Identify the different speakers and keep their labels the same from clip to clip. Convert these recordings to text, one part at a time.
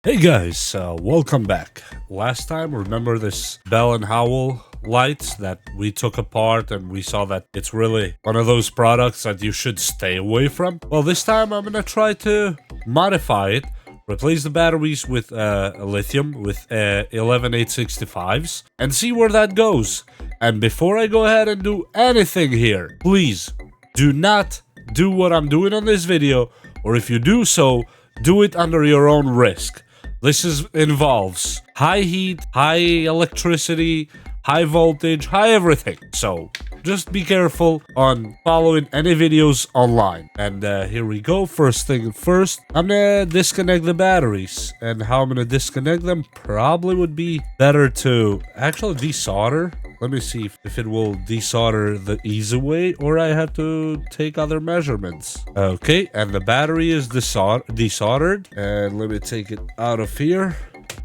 Speaker 1: Hey guys, welcome back. Last time, remember this Bell and Howell lights that we took apart and we saw that it's really one of those products that you should stay away from? Well, this time I'm gonna try to modify it, replace the batteries with lithium with 11865s and see where that goes. And before I go ahead and do anything here, please do not do what I'm doing on this video, or if you do so, do it under your own risk. This involves high heat, high electricity, high voltage, high everything. So just be careful on following any videos online. And here we go. First thing first, I'm gonna disconnect the batteries. And how I'm gonna disconnect them probably would be better to actually desolder. Let me see if it will desolder the easy way or I have to take other measurements. Okay, and the battery is desoldered. And let me take it out of here.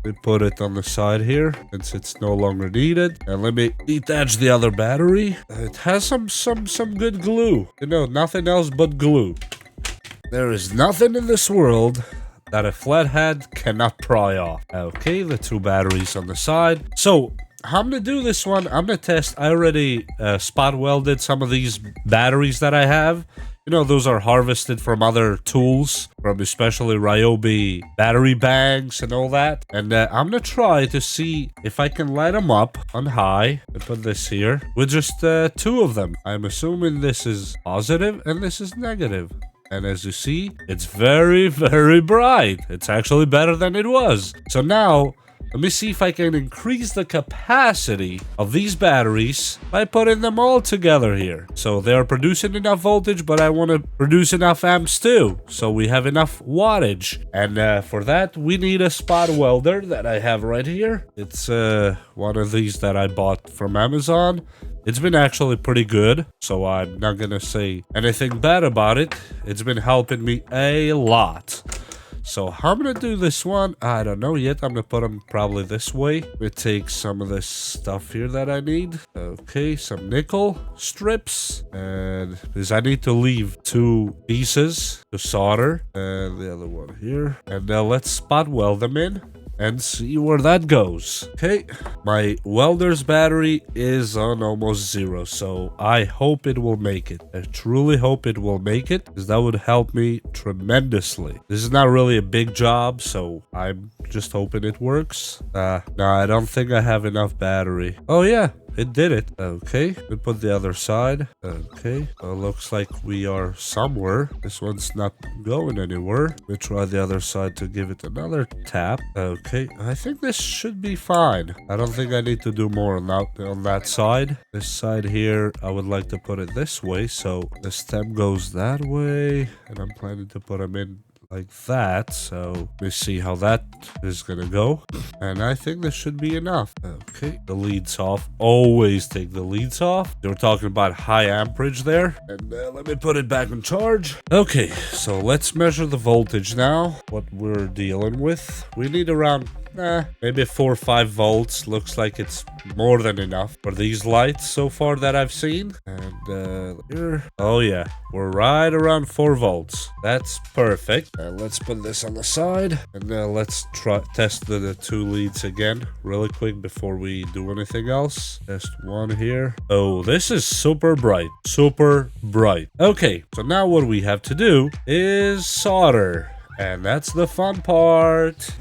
Speaker 1: We put it on the side here since it's no longer needed. And let me detach the other battery. It has some good glue. You know, nothing else but glue. There is nothing in this world that a flathead cannot pry off. Okay, the two batteries on the side. So how I'm gonna do this one, I'm gonna test. I already spot welded some of these batteries that I have. You know, those are harvested from other tools, from especially Ryobi battery banks and all that. And I'm gonna try to see if I can light them up on high. I put this here with just two of them. I'm assuming this is positive and this is negative. And as you see, it's very, very bright. It's actually better than it was. So now, let me see if I can increase the capacity of these batteries by putting them all together here. So they're producing enough voltage, but I want to produce enough amps too. So we have enough wattage. And for that, we need a spot welder that I have right here. It's one of these that I bought from Amazon. It's been actually pretty good, so I'm not gonna say anything bad about it. It's been helping me a lot. So how I'm gonna do this one, I don't know yet. I'm gonna put them probably this way. We take some of this stuff here that I need. Okay, some nickel strips. And because I need to leave two pieces to solder. And the other one here. And now let's spot weld them in and see where that goes. Okay, my welder's battery is on almost zero, so I hope it will make it. I truly hope it will make it, because that would help me tremendously. This is not really a big job, so I'm just hoping it works. No, I don't think I have enough battery. Oh yeah, it did it. Okay, we put the other side. Okay, looks like we are somewhere. This one's not going anywhere. We try the other side to give it another tap. Okay, I think this should be fine. I don't think I need to do more on that side. This side here, I would like to put it this way, so the stem goes that way, and I'm planning to put them in like that. So let's see how that is gonna go, and I think this should be enough. Okay, the leads off. Always take the leads off. They were talking about high amperage there, and let me put it back in charge. Okay, so let's measure the voltage now. What we're dealing with, we need around maybe 4 or 5 volts. Looks like it's more than enough for these lights so far that I've seen. And here, oh yeah, we're right around 4 volts. That's perfect. And let's put this on the side, and let's test the two leads again really quick before we do anything else. Test one here. Oh, this is super bright. Super bright. Okay, so now what we have to do is solder, and that's the fun part.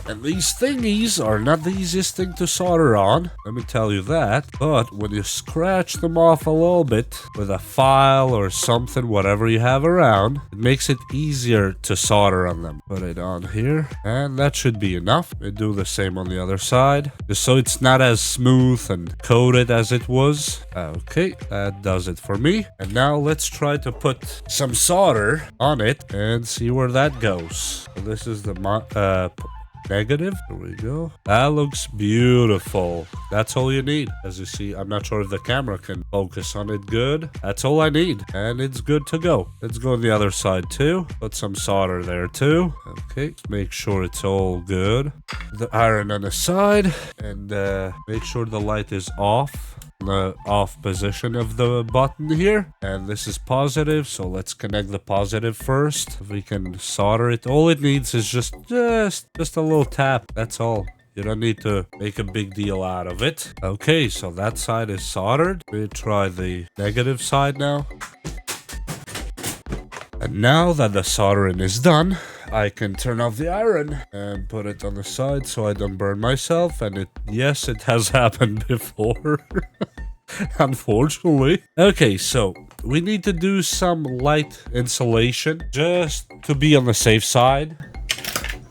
Speaker 1: And these thingies are not the easiest thing to solder on, let me tell you that. But when you scratch them off a little bit with a file or something, whatever you have around, it makes it easier to solder on them. Put it on here, and that should be enough. We do the same on the other side, just so it's not as smooth and coated as it was. Okay, that does it for me. And now let's try to put some solder on it and see where that goes. So this is the negative. There we go. That looks beautiful. That's all you need. As you see, I'm not sure if the camera can focus on it good. That's all I need, and it's good to go. Let's go on the other side too. Put some solder there too. Okay, make sure it's all good. The iron on the side, and make sure the light is off. the off position of the button here, and this is positive, so let's connect the positive first. We can solder it. All it needs is just a little tap. That's all. You don't need to make a big deal out of it. Okay, so that side is soldered. We try the negative side now. And now that the soldering is done, I can turn off the iron and put it on the side so I don't burn myself. And yes, it has happened before. Unfortunately. Okay, so we need to do some light insulation just to be on the safe side.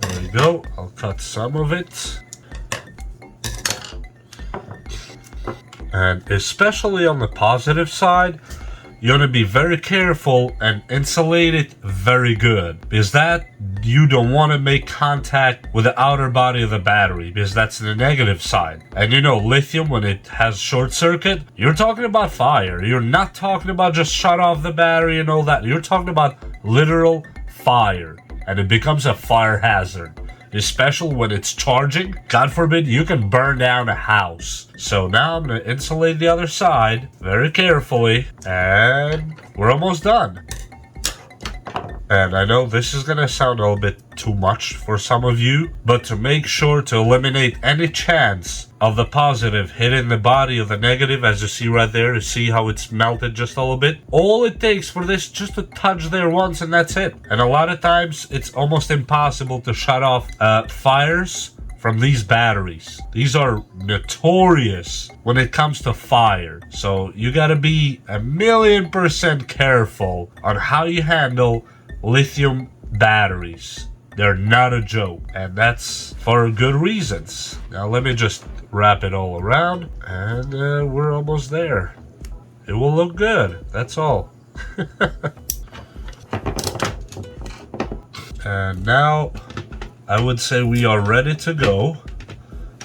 Speaker 1: There we go. I'll cut some of it. And especially on the positive side, you want to be very careful and insulate it very good, because that you don't want to make contact with the outer body of the battery, because that's the negative side. And you know, lithium, when it has short circuit, you're talking about fire. You're not talking about just shut off the battery and all that. You're talking about literal fire, and it becomes a fire hazard. Especially when it's charging. God forbid, you can burn down a house. So now I'm going to insulate the other side very carefully. And we're almost done. And I know this is going to sound a little bit too much for some of you, but to make sure to eliminate any chance of the positive hitting the body of the negative, as you see right there, you see how it's melted just a little bit. All it takes for this just to touch there once, and that's it. And a lot of times it's almost impossible to shut off fires from these batteries. These are notorious when it comes to fire. So you gotta be 1,000,000% careful on how you handle lithium batteries. They're not a joke, and that's for good reasons. Now let me just wrap it all around, and we're almost there. It will look good, that's all. And now I would say we are ready to go.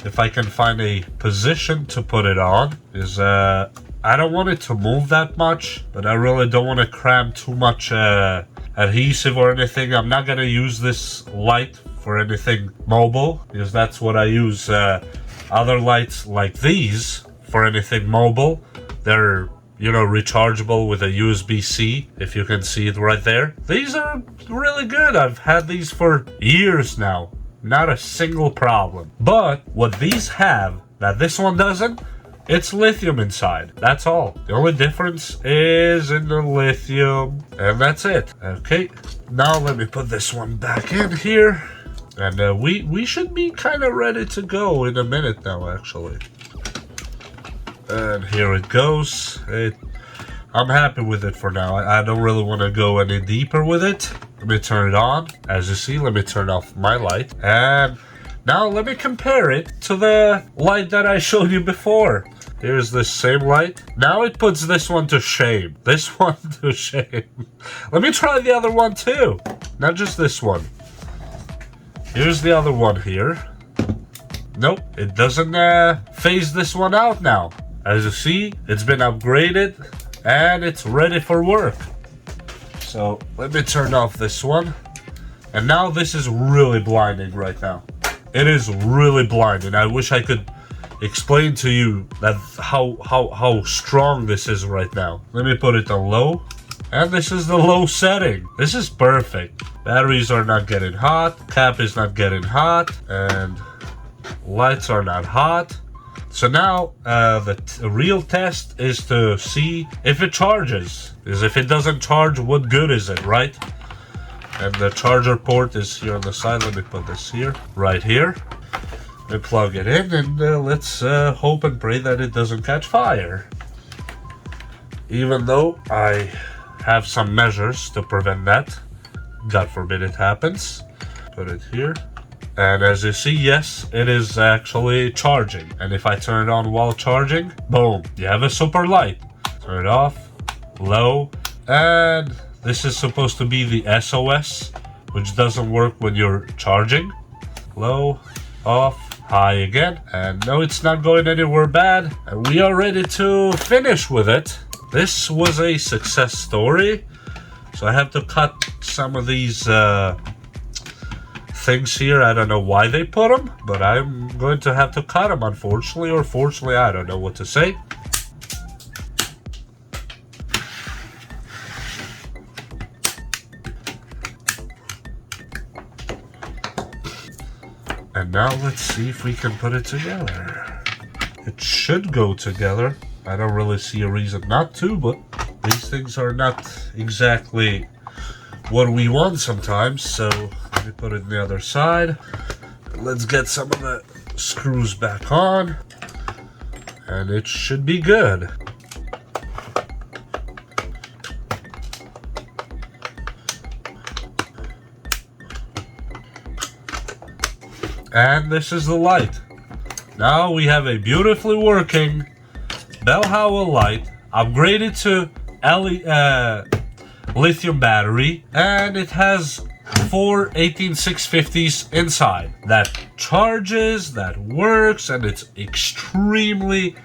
Speaker 1: If I can find a position to put it on, is I don't want it to move that much, but I really don't want to cram too much adhesive or anything. I'm not gonna use this light for anything mobile, because that's what I use other lights like these for anything mobile. They're, you know, rechargeable with a USB-C, if you can see it right there. These are really good. I've had these for years now. Not a single problem. But what these have that this one doesn't, it's lithium inside. That's all. The only difference is in the lithium, and that's it. Okay, now let me put this one back in here, and we should be kind of ready to go in a minute now, actually. And here it goes. I'm happy with it for now. I don't really want to go any deeper with it. Let me turn it on. As you see, let me turn off my light, and now let me compare it to the light that I showed you before. Here's this same light. Now it puts this one to shame. This one to shame. Let me try the other one too. Not just this one. Here's the other one here. Nope, it doesn't phase this one out now. As you see, it's been upgraded and it's ready for work. So let me turn off this one. And now this is really blinding right now. It is really blinding. I wish I could explain to you that how strong this is right now. Let me put it on low, and this is the low setting. This is perfect. Batteries are not getting hot, cap is not getting hot, and lights are not hot. So now the real test is to see if it charges. Because if it doesn't charge, what good is it, right? And the charger port is here on the side. Let me put this here, right here. We plug it in, and let's hope and pray that it doesn't catch fire. Even though I have some measures to prevent that. God forbid it happens. Put it here. And as you see, yes, it is actually charging. And if I turn it on while charging, boom, you have a super light. Turn it off, low, and this is supposed to be the SOS, which doesn't work when you're charging. Low, off, high again. And no, it's not going anywhere bad. And we are ready to finish with it. This was a success story. So I have to cut some of these things here. I don't know why they put them, but I'm going to have to cut them, unfortunately, or fortunately, I don't know what to say. And now let's see if we can put it together. It should go together. I don't really see a reason not to, but these things are not exactly what we want sometimes. So let me put it on the other side. Let's get some of the screws back on. And it should be good. And this is the light. Now we have a beautifully working Bell Howell light, upgraded to lithium battery, and it has 4 18650s inside that charges, that works, and it's extremely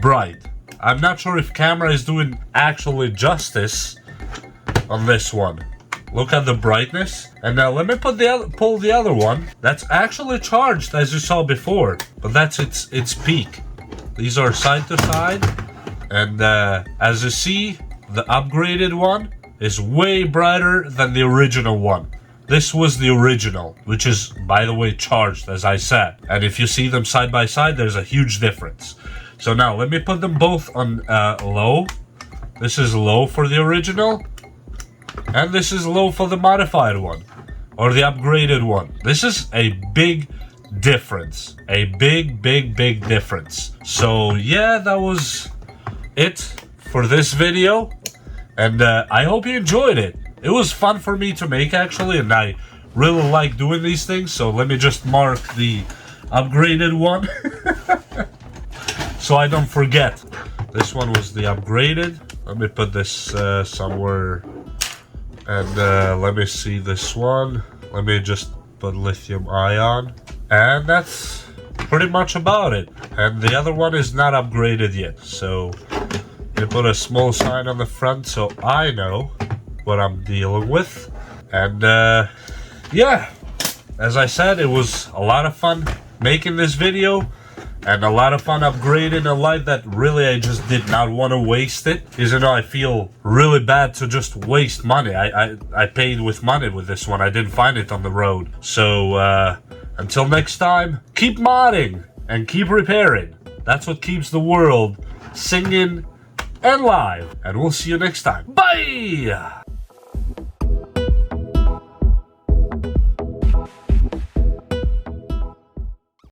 Speaker 1: bright. I'm not sure if camera is doing actually justice on this one. Look at the brightness. And now let me pull the other one. That's actually charged, as you saw before, but that's its peak. These are side to side, and as you see, the upgraded one is way brighter than the original one. This was the original, which is, by the way, charged, as I said. And if you see them side by side, there's a huge difference. So now let me put them both on low. This is low for the original. And this is low for the modified one, or the upgraded one. This is a big difference. A big difference. So yeah, that was it for this video. And I hope you enjoyed it. It was fun for me to make, actually, and I really like doing these things. So let me just mark the upgraded one so I don't forget. This one was the upgraded. Let me put this somewhere. And let me see this one. Let me just put lithium ion. And that's pretty much about it. And the other one is not upgraded yet. So you put a small sign on the front so I know what I'm dealing with. And yeah, as I said, it was a lot of fun making this video. And a lot of fun upgrading a light that really I just did not want to waste it. Because, you know, I feel really bad to just waste money. I paid with money with this one. I didn't find it on the road. So, until next time, keep modding and keep repairing. That's what keeps the world singing and live. And we'll see you next time. Bye!